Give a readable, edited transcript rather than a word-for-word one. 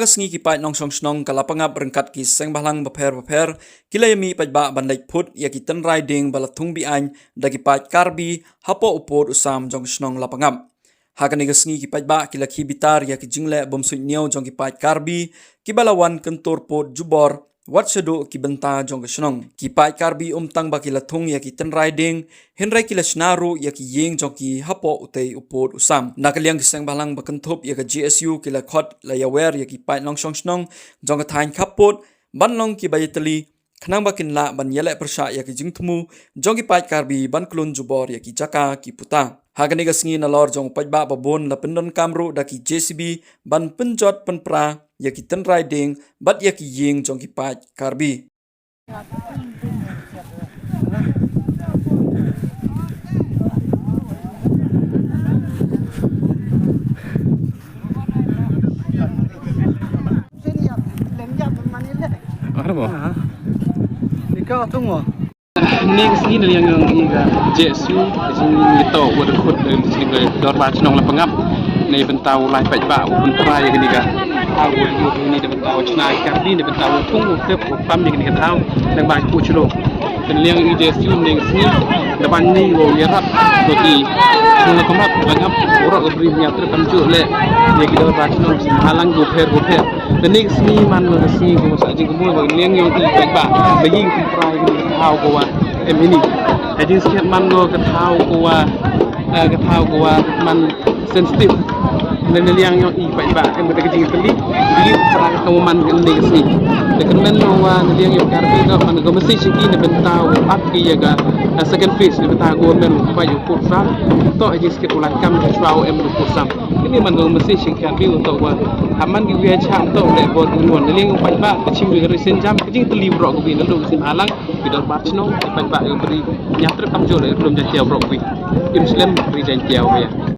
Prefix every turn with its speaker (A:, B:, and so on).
A: nagas ngi kipai nong song snong kalapangap rengkat ki seng bahlang baper kilayami pajba bandai put ya ki ten riding balatung bi an dagi pat karbi hapo upod usam jong snong lapangap hakan nagas ngi pajba kilaki bitar ya ki jingle bomsu niaw jong ki pat karbi kibalawan kentor pot jubor wat sedo ki benta jong snong ki pat karbi tang ba kilatung ya ki ten riding henrai kilasnaru ya ki yeng jong ki hapo utei upod usam nakaliang ki seng bahlang bakentup ya ka GSU kila khot la yawer ya ki pat nong song snong jong ka thain khapot ban long ki bayetali khnang bakin la ban yele persha ya ki jingthmu jong ki pat karbi ban klun jubor ya ki jaka ki puta hagani ga sngi na lor jong pajba babon la pendon kamru da ki JCB ban penjot penpra ya ki ten riding bat ya ki yeng jong ki pat karbi
B: Ada mo?
C: Ikaw tunggu.
B: Ini kesini yang iga JSU kesini itu buat ikut dari dor baca nong lapangap nih bentau lai pajba bentra ya gini ga tahu ini dia bentau cina ikan ini dia bentau tunggu ke pam yang gini ga tahu dan banyak pucuk dan yang JSU nih kesini depan nih wo yerat bagi nong lapangap lapangap orang beri nyata tamjuk le ya kita baca nong halang goper dan nih kesini mana kesini gua saja gua bagi yang pajba bagi bentra ini tahu gua ini jadi setiap man go ketahu gua man sensitif dan yang i pajba kan mereka jadi kali jadi perang kamu man ini kesini dengan men wa yang karbi go man go mesti siki ne bentau api ya ga second phase ne bentau go men apa yo kursa to aja sikit ulang kam trau kursa ini man go mesti siki karbi untuk wa aman gi ya cha to le bod nuan yang pajba kecing gi resen jam kecing teli bro go bi lalu sin alang bidor batno pajba yo beri nyatra kam jo le belum jatiau bro bi Muslim beri jatiau ya